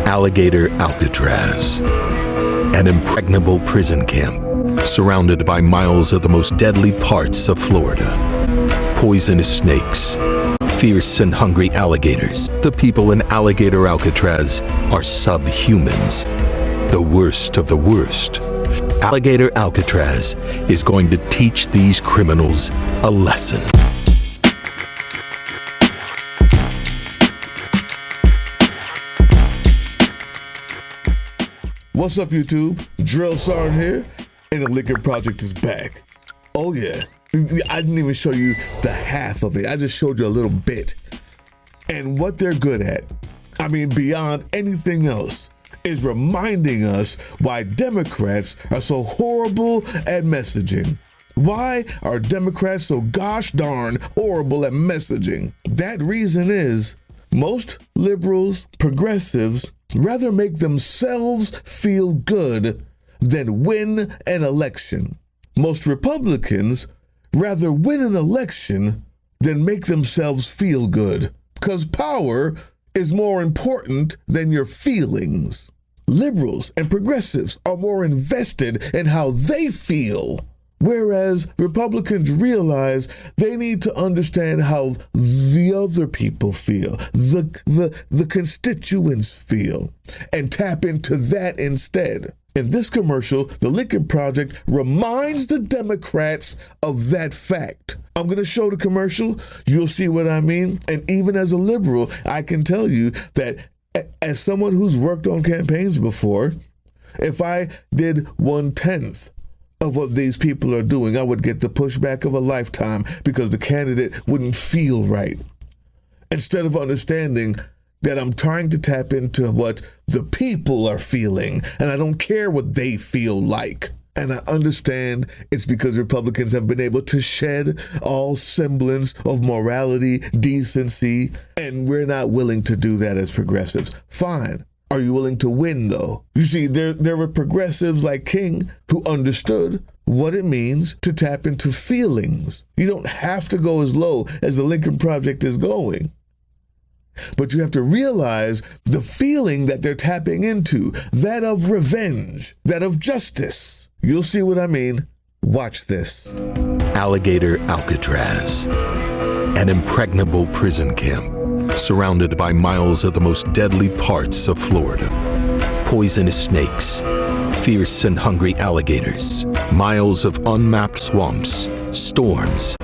Alligator Alcatraz, an impregnable prison camp surrounded by miles of the most deadly parts of Florida. Poisonous snakes, fierce and hungry alligators. The people in Alligator Alcatraz are subhumans, the worst of the worst. Alligator Alcatraz is going to teach these criminals a lesson. What's up, YouTube? Drillstar here, and the Alligator Project is back. Oh yeah, I didn't even show you the half of it. I just showed you a little bit. And what they're good at, I mean beyond anything else, is reminding us why Democrats are so horrible at messaging. Why are Democrats so gosh darn horrible at messaging? That reason is most liberals, progressives, rather make themselves feel good than win an election. Most Republicans rather win an election than make themselves feel good, because power is more important than your feelings. Liberals and progressives are more invested in how they feel, whereas Republicans realize they need to understand how the other people feel, the constituents feel, and tap into that instead. In this commercial, the Lincoln Project reminds the Democrats of that fact. I'm going to show the commercial. You'll see what I mean. And even as a liberal, I can tell you that as someone who's worked on campaigns before, if I did 1/10 of what these people are doing, I would get the pushback of a lifetime because the candidate wouldn't feel right. Instead of understanding that I'm trying to tap into what the people are feeling, and I don't care what they feel like. And I understand it's because Republicans have been able to shed all semblance of morality, decency, and we're not willing to do that as progressives. Fine. Are you willing to win, though? You see, there were progressives like King who understood what it means to tap into feelings. You don't have to go as low as the Lincoln Project is going. But you have to realize the feeling that they're tapping into, that of revenge, that of justice. You'll see what I mean. Watch this. Alligator Alcatraz, an impregnable prison camp surrounded by miles of the most deadly parts of Florida. Poisonous snakes, fierce and hungry alligators, miles of unmapped swamps, storms,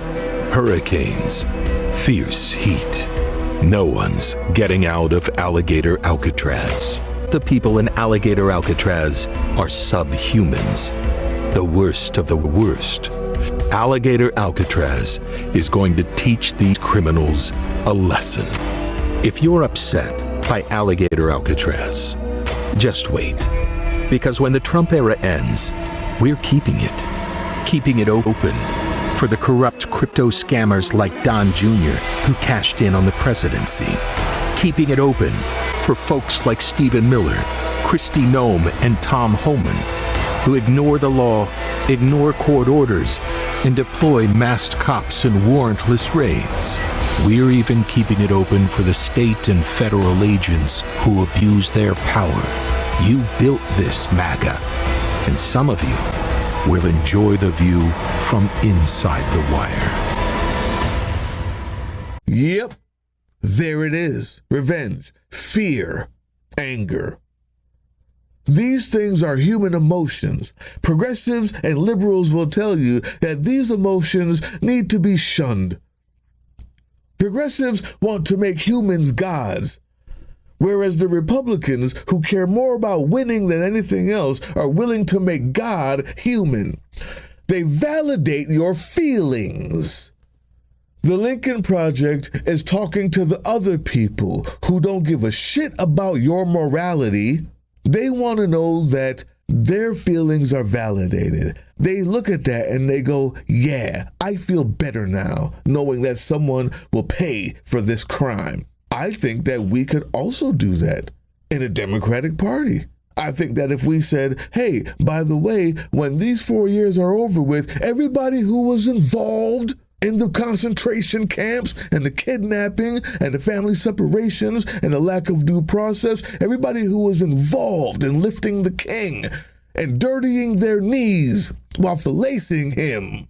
hurricanes, fierce heat. No one's getting out of Alligator Alcatraz. The people in Alligator Alcatraz are subhumans, the worst of the worst. Alligator Alcatraz is going to teach these criminals a lesson. If you're upset by Alligator Alcatraz, just wait. Because when the Trump era ends, we're keeping it open for the corrupt crypto scammers like Don Jr. who cashed in on the presidency. Keeping it open for folks like Stephen Miller, Kristi Noem, and Tom Homan, who ignore the law, ignore court orders, and deploy masked cops in warrantless raids. We're even keeping it open for the state and federal agents who abuse their power. You built this, MAGA, and some of you will enjoy the view from inside the wire. Yep, there it is. Revenge, fear, anger. These things are human emotions. Progressives and liberals will tell you that these emotions need to be shunned. Progressives want to make humans gods, whereas the Republicans, who care more about winning than anything else, are willing to make God human. They validate your feelings. The Lincoln Project is talking to the other people who don't give a shit about your morality. They want to know that their feelings are validated. They look at that and they go, yeah, I feel better now, knowing that someone will pay for this crime. I think that we could also do that in a Democratic Party. I think that if we said, hey, by the way, when these 4 years are over with, everybody who was involved in the concentration camps and the kidnapping and the family separations and the lack of due process, everybody who was involved in lifting the king and dirtying their knees while filleting him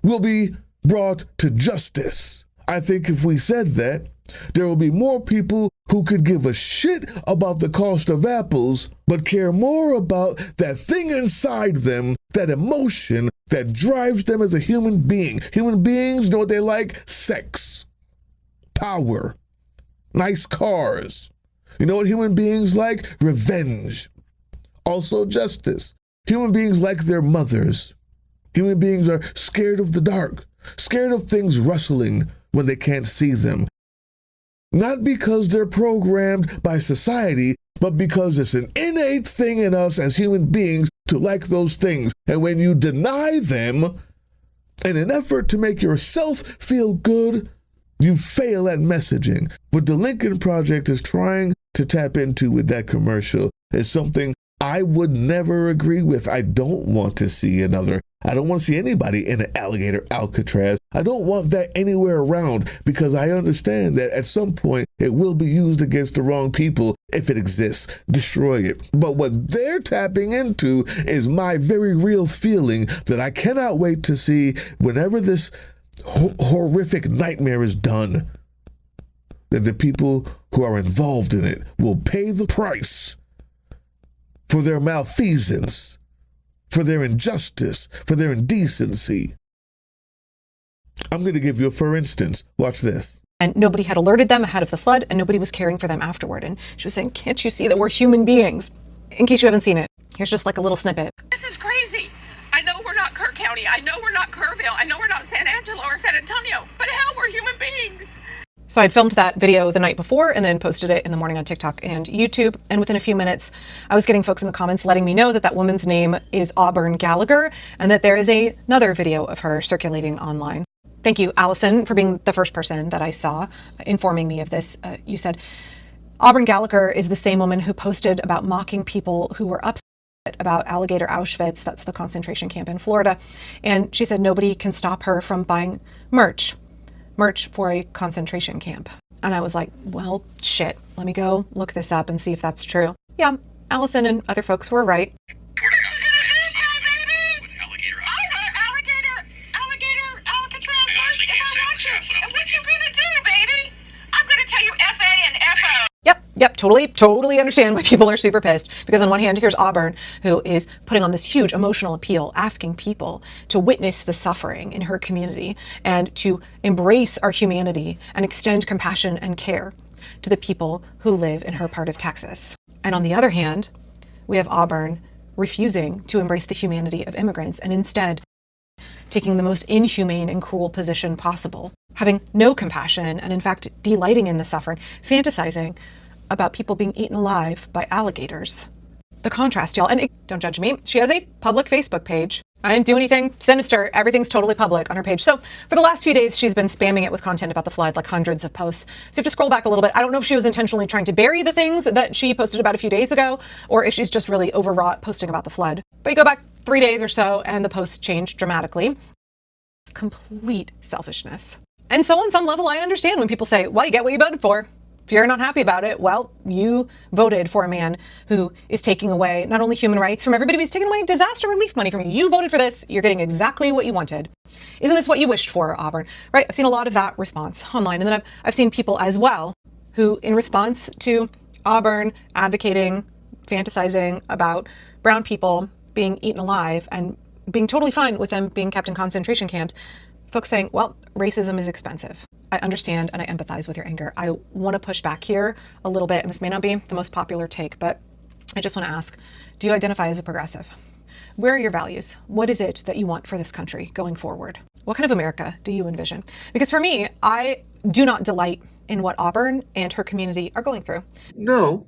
will be brought to justice. I think if we said that, there will be more people who could give a shit about the cost of apples, but care more about that thing inside them, that emotion that drives them as a human being. Human beings know what they like? Sex, power, nice cars. You know what human beings like? Revenge. Also justice. Human beings like their mothers. Human beings are scared of the dark, scared of things rustling when they can't see them. Not because they're programmed by society, but because it's an innate thing in us as human beings to like those things. And when you deny them in an effort to make yourself feel good, you fail at messaging. What the Lincoln Project is trying to tap into with that commercial is something I would never agree with. I don't want to see I don't want to see anybody in an Alligator Alcatraz. I don't want that anywhere around, because I understand that at some point it will be used against the wrong people if it exists. Destroy it. But what they're tapping into is my very real feeling that I cannot wait to see whenever this horrific nightmare is done, that the people who are involved in it will pay the price for their malfeasance, for their injustice, for their indecency. I'm going to give you a for instance. Watch this. And nobody had alerted them ahead of the flood, and nobody was caring for them afterward. And she was saying, can't you see that we're human beings? In case you haven't seen it, here's just like a little snippet. This is crazy. I know we're not Kerr County. I know we're not Kerrville. I know we're not San Angelo or San Antonio. But hell, we're human beings. So I'd filmed that video the night before and then posted it in the morning on TikTok and YouTube. And within a few minutes, I was getting folks in the comments letting me know that that woman's name is Auburn Gallagher and that there is another video of her circulating online. Thank you, Allison, for being the first person that I saw informing me of this. You said, Auburn Gallagher is the same woman who posted about mocking people who were upset about Alligator Auschwitz, that's the concentration camp in Florida. And she said nobody can stop her from buying merch for a concentration camp. And I was like, well, shit, let me go look this up and see if that's true. Yeah, Allison and other folks were right. Alligator Alcatraz, if I want you. And what you gonna do, baby? I'm gonna tell you FA and FO. Yep, totally understand why people are super pissed. Because on one hand, here's Auburn, who is putting on this huge emotional appeal, asking people to witness the suffering in her community and to embrace our humanity and extend compassion and care to the people who live in her part of Texas. And on the other hand, we have Auburn refusing to embrace the humanity of immigrants and instead taking the most inhumane and cruel position possible, having no compassion and in fact delighting in the suffering, fantasizing about people being eaten alive by alligators. The contrast, y'all. And don't judge me. She has a public Facebook page. I didn't do anything sinister. Everything's totally public on her page. So for the last few days, she's been spamming it with content about the flood, like hundreds of posts. So you have to scroll back a little bit. I don't know if she was intentionally trying to bury the things that she posted about a few days ago, or if she's just really overwrought posting about the flood. But you go back 3 days or so and the posts changed dramatically. It's complete selfishness. And so on some level, I understand when people say, well, you get what you voted for. If you're not happy about it, well, you voted for a man who is taking away not only human rights from everybody, but he's taking away disaster relief money from you. You voted for this. You're getting exactly what you wanted. Isn't this what you wished for, Auburn? Right? I've seen a lot of that response online. And then I've seen people as well who, in response to Auburn advocating, fantasizing about brown people being eaten alive and being totally fine with them being kept in concentration camps, folks saying, well, racism is expensive. I understand and I empathize with your anger. I want to push back here a little bit, and this may not be the most popular take, but I just want to ask, do you identify as a progressive? Where are your values? What is it that you want for this country going forward? What kind of America do you envision? Because for me, I do not delight in what Auburn and her community are going through. No.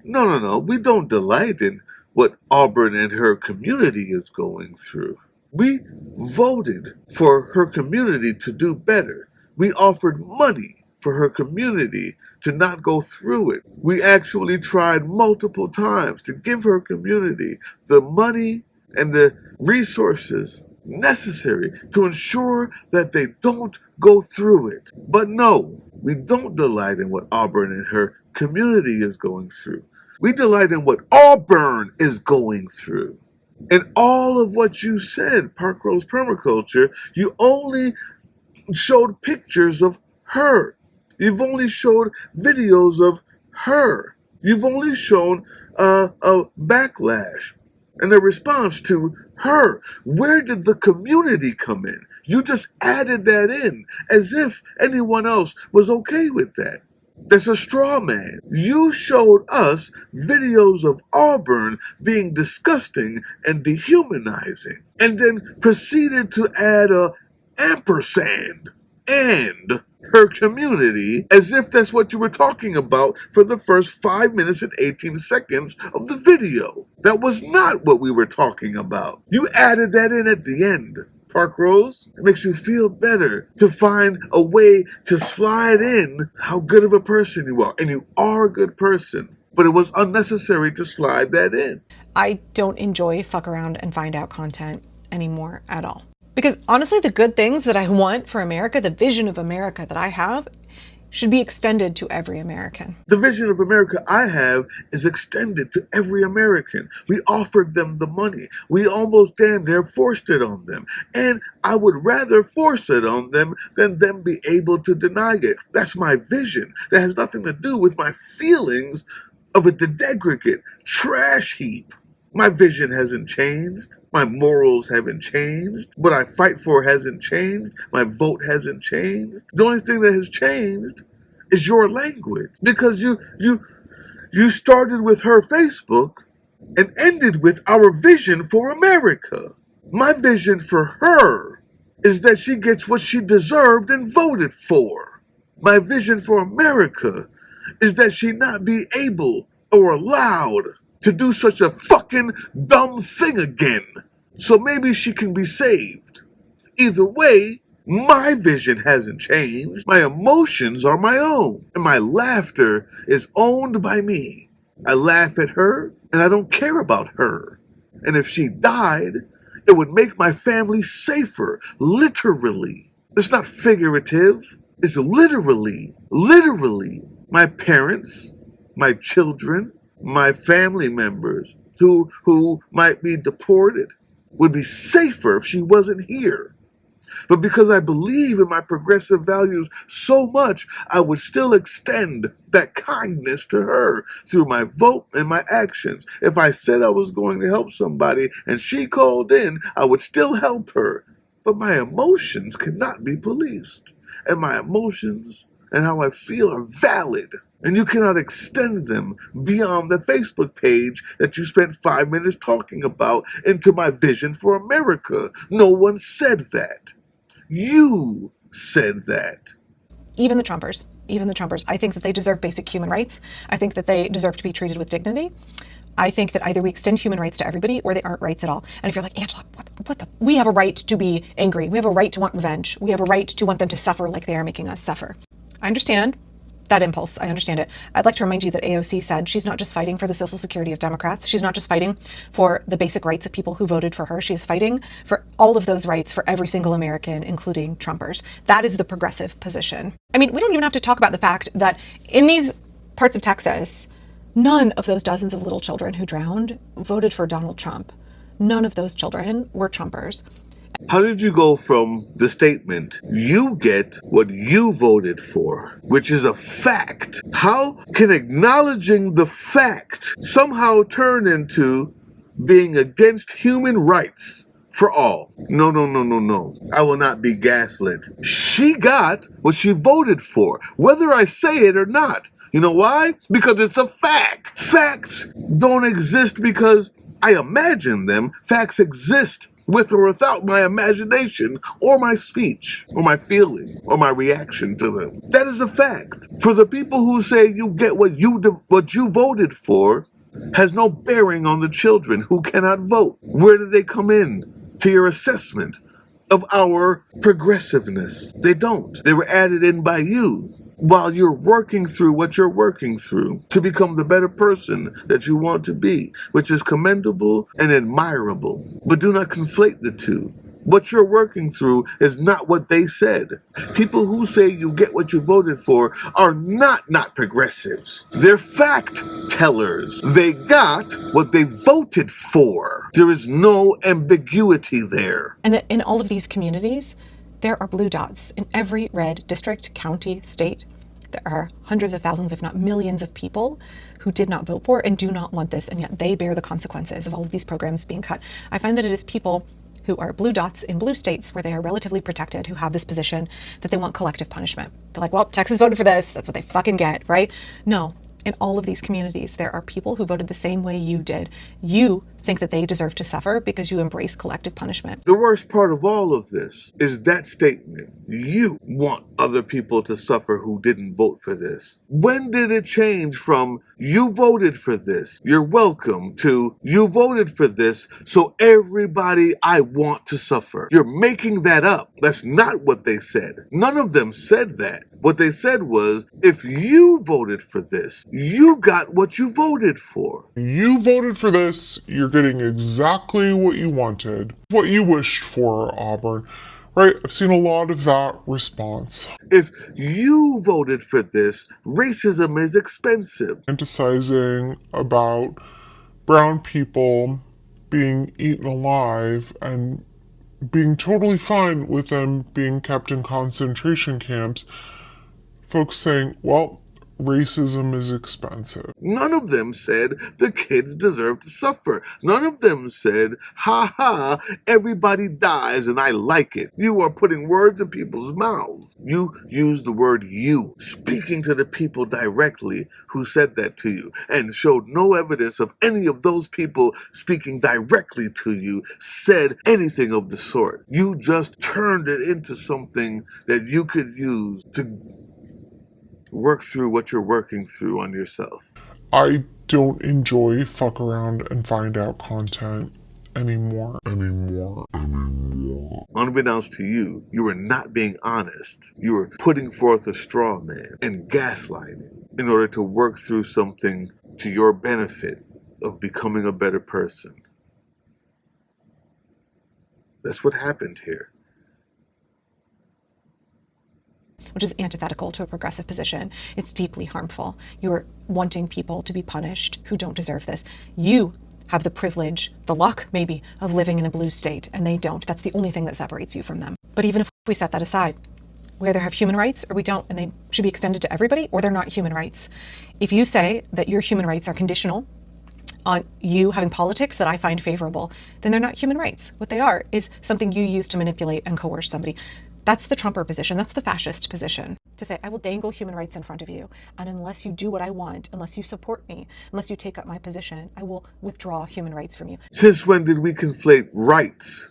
We don't delight in what Auburn and her community is going through. We voted for her community to do better. We offered money for her community to not go through it. We actually tried multiple times to give her community the money and the resources necessary to ensure that they don't go through it. But no, we don't delight in what Auburn and her community is going through. We delight in what Auburn is going through. And all of what you said, Parkrose Permaculture, you only showed pictures of her. You've only showed videos of her. You've only shown a backlash and a response to her. Where did the community come in? You just added that in as if anyone else was okay with that. That's a straw man. You showed us videos of Auburn being disgusting and dehumanizing, and then proceeded to add a ampersand and her community as if that's what you were talking about for the first 5 minutes and 18 seconds of the video. That was not what we were talking about. You added that in at the end. Parkrose, it makes you feel better to find a way to slide in how good of a person you are. And you are a good person, but it was unnecessary to slide that in. I don't enjoy fuck around and find out content anymore at all. Because honestly, the good things that I want for America, the vision of America that I have, should be extended to every American. The vision of America I have is extended to every American. We offered them the money. We almost damn near forced it on them. And I would rather force it on them than them be able to deny it. That's my vision. That has nothing to do with my feelings of a degraded trash heap. My vision hasn't changed. My morals haven't changed. What I fight for hasn't changed. My vote hasn't changed. The only thing that has changed is your language. Because you started with her Facebook and ended with our vision for America. My vision for her is that she gets what she deserved and voted for. My vision for America is that she not be able or allowed to do such a fucking dumb thing again. So maybe she can be saved. Either way, my vision hasn't changed. My emotions are my own. And my laughter is owned by me. I laugh at her, and I don't care about her. And if she died, it would make my family safer. Literally. It's not figurative. It's literally. My parents, my children, my family members who might be deported would be safer if she wasn't here. But because I believe in my progressive values so much, I would still extend that kindness to her through my vote and my actions. If I said I was going to help somebody and she called in, I would still help her. But my emotions cannot be policed. And my emotions and how I feel are valid. And you cannot extend them beyond the Facebook page that you spent 5 minutes talking about into my vision for America. No one said that. You said that. Even the Trumpers, I think that they deserve basic human rights. I think that they deserve to be treated with dignity. I think that either we extend human rights to everybody or they aren't rights at all. And if you're like, Angela, we have a right to be angry. We have a right to want revenge. We have a right to want them to suffer like they are making us suffer. I understand that impulse. I understand it. I'd like to remind you that AOC said she's not just fighting for the social security of Democrats. She's not just fighting for the basic rights of people who voted for her. She's fighting for all of those rights for every single American, including Trumpers. That is the progressive position. I mean, we don't even have to talk about the fact that in these parts of Texas, none of those dozens of little children who drowned voted for Donald Trump. None of those children were Trumpers. How did you go from the statement, you get what you voted for, which is a fact? How can acknowledging the fact somehow turn into being against human rights for all? No. I will not be gaslit. She got what she voted for, whether I say it or not. You know why? Because it's a fact. Facts don't exist because I imagine them. Facts exist with or without my imagination or my speech or my feeling or my reaction to them. That is a fact. For the people who say you get what you voted for has no bearing on the children who cannot vote. Where do they come in to your assessment of our progressiveness? They don't. They were added in by you while you're working through what you're working through to become the better person that you want to be, which is commendable and admirable. But do not conflate the two. What you're working through is not what they said. People who say you get what you voted for are not progressives. They're fact-tellers. They got what they voted for. There is no ambiguity there. And that in all of these communities, there are blue dots. In every red district, county, state, there are hundreds of thousands, if not millions of people who did not vote for and do not want this, and yet they bear the consequences of all of these programs being cut. I find that it is people who are blue dots in blue states where they are relatively protected, who have this position that they want collective punishment. They're like, well, Texas voted for this, that's what they fucking get, right? No, in all of these communities, there are people who voted the same way you did. You think that they deserve to suffer because you embrace collective punishment. The worst part of all of this is that statement. You want other people to suffer who didn't vote for this. When did it change from you voted for this, you're welcome, to you voted for this, so everybody I want to suffer? You're making that up. That's not what they said. None of them said that. What they said was, if you voted for this, you got what you voted for. You voted for this, you're getting exactly what you wanted, what you wished for, Auburn. Right? I've seen a lot of that response. If you voted for this, racism is expensive. Fantasizing about brown people being eaten alive and being totally fine with them being kept in concentration camps. Folks saying, well, racism is expensive. None of them said the kids deserve to suffer. None of them said, ha ha, everybody dies and I like it. You are putting words in people's mouths. You used the word you, speaking to the people directly who said that to you, and showed no evidence of any of those people speaking directly to you said anything of the sort. You just turned it into something that you could use to work through what you're working through on yourself. I don't enjoy fuck around and find out content anymore. Unbeknownst to you, you were not being honest. You were putting forth a straw man and gaslighting in order to work through something to your benefit of becoming a better person. That's what happened here. Which is antithetical to a progressive position. It's deeply harmful. You're wanting people to be punished who don't deserve this. You have the privilege, the luck maybe, of living in a blue state, and they don't. That's the only thing that separates you from them. But even if we set that aside, we either have human rights or we don't, and they should be extended to everybody, or they're not human rights. If you say that your human rights are conditional on you having politics that I find favorable, then they're not human rights. What they are is something you use to manipulate and coerce somebody. That's the Trumper position. That's the fascist position. To say, I will dangle human rights in front of you, and unless you do what I want, unless you support me, unless you take up my position, I will withdraw human rights from you. Since when did we conflate rights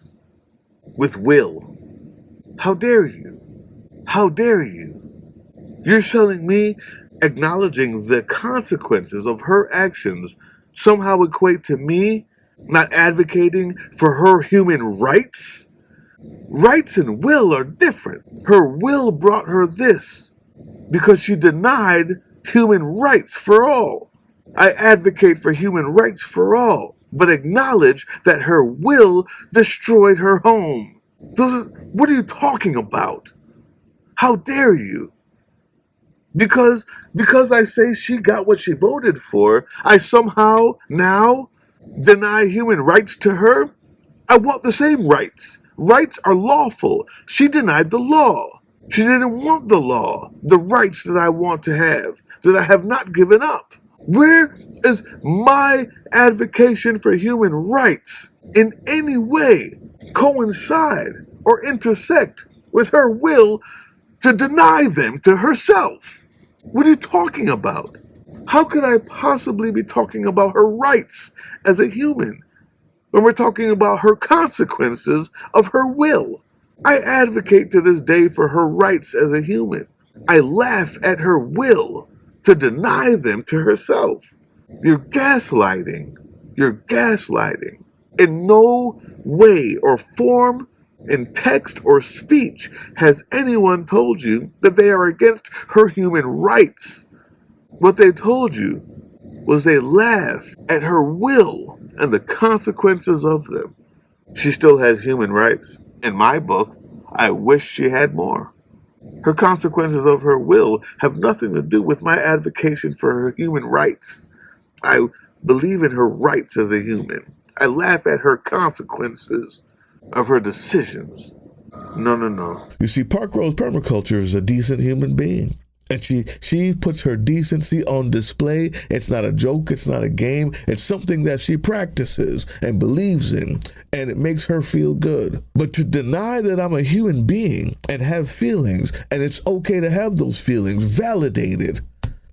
with will? How dare you? How dare you? You're telling me acknowledging the consequences of her actions somehow equate to me not advocating for her human rights? Rights and will are different. Her will brought her this because she denied human rights for all. I advocate for human rights for all, but acknowledge that her will destroyed her home. What are you talking about? How dare you? Because I say she got what she voted for, I somehow now deny human rights to her? I want the same rights. Rights are lawful. She denied the law. She didn't want the law, the rights that I want to have, that I have not given up. Where is my advocation for human rights in any way coincide or intersect with her will to deny them to herself? What are you talking about? How could I possibly be talking about her rights as a human when we're talking about her consequences of her will? I advocate to this day for her rights as a human. I laugh at her will to deny them to herself. You're gaslighting. You're gaslighting. In no way or form, in text or speech, has anyone told you that they are against her human rights. What they told you was they laugh at her will and the consequences of them. She still has human rights. In my book, I wish she had more. Her consequences of her will have nothing to do with my advocacy for her human rights. I believe in her rights as a human. I laugh at her consequences of her decisions. No. You see, Parkrose Permaculture is a decent human being. And she puts her decency on display. It's not a joke. It's not a game. It's something that she practices and believes in, and it makes her feel good. But to deny that I'm a human being and have feelings, and it's okay to have those feelings validated,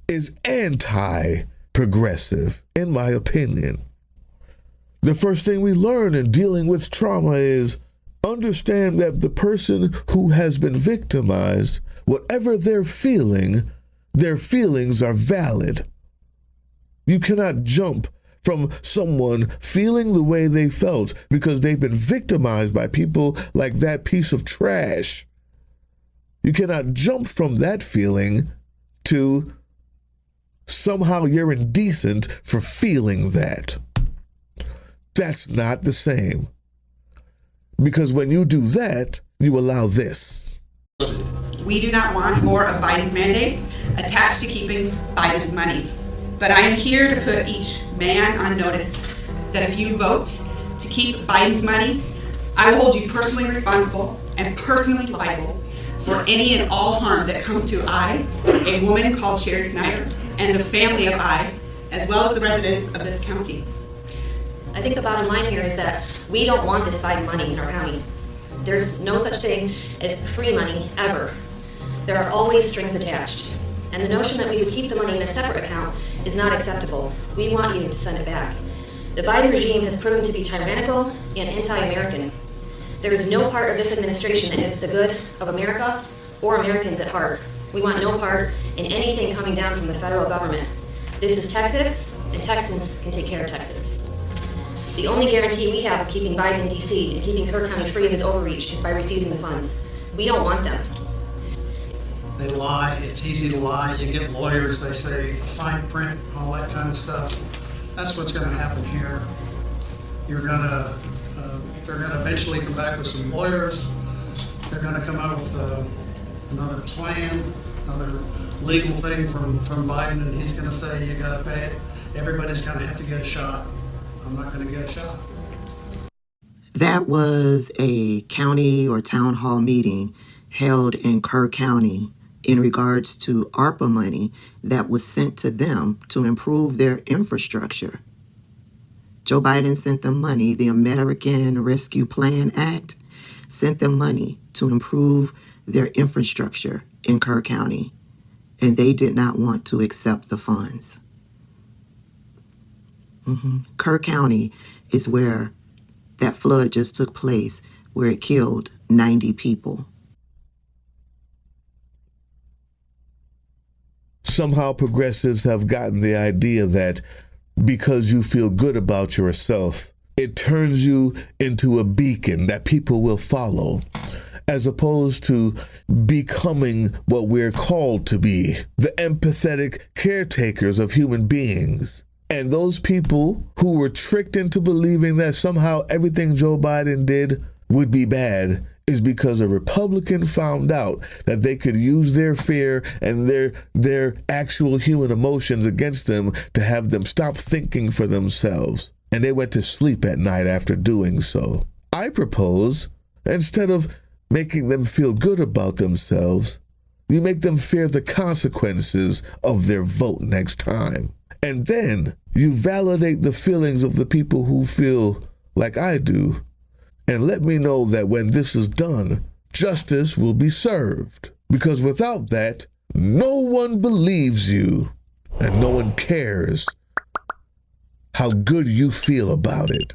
is anti-progressive, in my opinion. The first thing we learn in dealing with trauma is understand that the person who has been victimized, whatever they're feeling, their feelings are valid. You cannot jump from someone feeling the way they felt because they've been victimized by people like that piece of trash. You cannot jump from that feeling to somehow you're indecent for feeling that. That's not the same. Because when you do that, you allow this. We do not want more of Biden's mandates attached to keeping Biden's money. But I am here to put each man on notice that if you vote to keep Biden's money, I will hold you personally responsible and personally liable for any and all harm that comes to I, a woman called Sherry Snyder, and the family of I, as well as the residents of this county. I think the bottom line here is that we don't want this Biden money in our county. There's no such thing as free money, ever. There are always strings attached. And the notion that we would keep the money in a separate account is not acceptable. We want you to send it back. The Biden regime has proven to be tyrannical and anti-American. There is no part of this administration that has the good of America or Americans at heart. We want no part in anything coming down from the federal government. This is Texas, and Texans can take care of Texas. The only guarantee we have of keeping Biden in D.C. and keeping Kerr County free of his overreach is by refusing the funds. We don't want them. They lie. It's easy to lie. You get lawyers, they say fine print, all that kind of stuff. That's what's going to happen here. They're going to eventually come back with some lawyers. They're going to come out with another plan, another legal thing from Biden, and he's going to say you got to pay it. Everybody's going to have to get a shot. I'm not going to get a shot. That was a county or town hall meeting held in Kerr County in regards to ARPA money that was sent to them to improve their infrastructure. Joe Biden sent them money. The American Rescue Plan Act sent them money to improve their infrastructure in Kerr County, and they did not want to accept the funds. Kerr County is where that flood just took place, where it killed 90 people. Somehow progressives have gotten the idea that because you feel good about yourself, it turns you into a beacon that people will follow, as opposed to becoming what we're called to be, the empathetic caretakers of human beings. And those people who were tricked into believing that somehow everything Joe Biden did would be bad is because a Republican found out that they could use their fear and their actual human emotions against them to have them stop thinking for themselves. And they went to sleep at night after doing so. I propose, instead of making them feel good about themselves, you make them fear the consequences of their vote next time. And then you validate the feelings of the people who feel like I do. And let me know that when this is done, justice will be served. Because without that, no one believes you and no one cares how good you feel about it.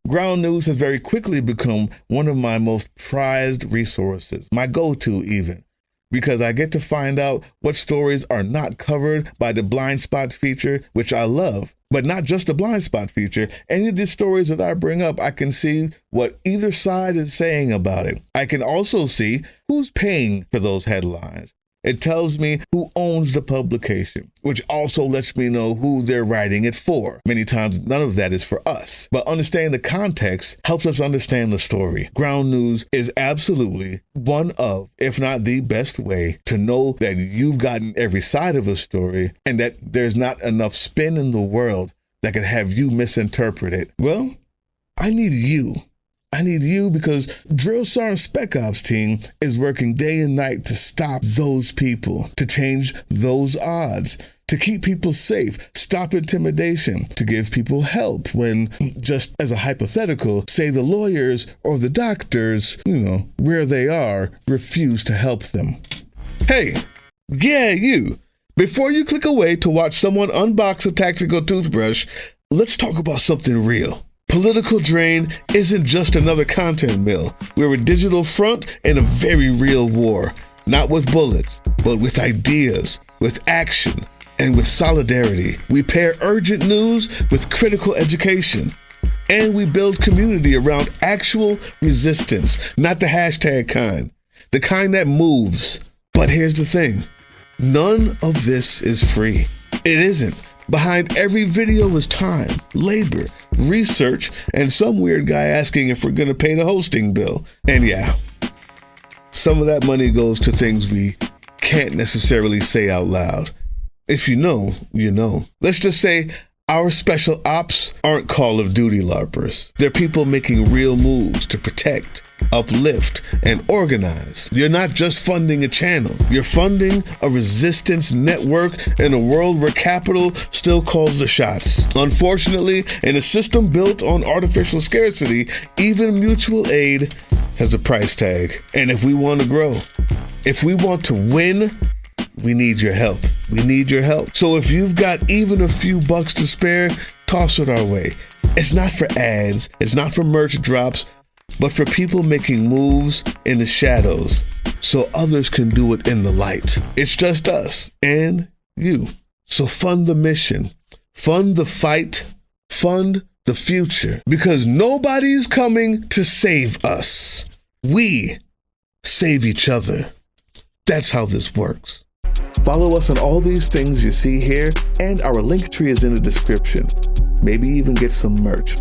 Ground News has very quickly become one of my most prized resources, my go-to even, because I get to find out what stories are not covered by the blind spot feature, which I love. But not just the blind spot feature. Any of the stories that I bring up, I can see what either side is saying about it. I can also see who's paying for those headlines. It tells me who owns the publication, which also lets me know who they're writing it for. Many times, none of that is for us. But understanding the context helps us understand the story. Ground news is absolutely one of, if not the best way to know that you've gotten every side of a story and that there's not enough spin in the world that could have you misinterpret it. Well, I need you. I need you because Drillstar and Spec Ops team is working day and night to stop those people, to change those odds, to keep people safe, stop intimidation, to give people help when, just as a hypothetical, say the lawyers or the doctors, where they are, refuse to help them. Hey, yeah, you. Before you click away to watch someone unbox a tactical toothbrush, let's talk about something real. Political Drain isn't just another content mill. We're a digital front in a very real war, not with bullets, but with ideas, with action, and with solidarity. We pair urgent news with critical education, and we build community around actual resistance, not the hashtag kind, the kind that moves. But here's the thing, none of this is free. It isn't. Behind every video is time, labor, research, and some weird guy asking if we're going to pay the hosting bill. And yeah, some of that money goes to things we can't necessarily say out loud. If you know, you know. Let's just say our special ops aren't Call of Duty LARPers. They're people making real moves to protect, uplift, and organize. You're not just funding a channel. You're funding a resistance network in a world where capital still calls the shots. Unfortunately, in a system built on artificial scarcity, even mutual aid has a price tag. And if we want to grow, if we want to win, we need your help. We need your help. So if you've got even a few bucks to spare, toss it our way. It's not for ads. It's not for merch drops, but for people making moves in the shadows so others can do it in the light. It's just us and you. So fund the mission, fund the fight, fund the future, because nobody's coming to save us. We save each other. That's how this works. Follow us on all these things you see here, and our link tree is in the description. Maybe even get some merch.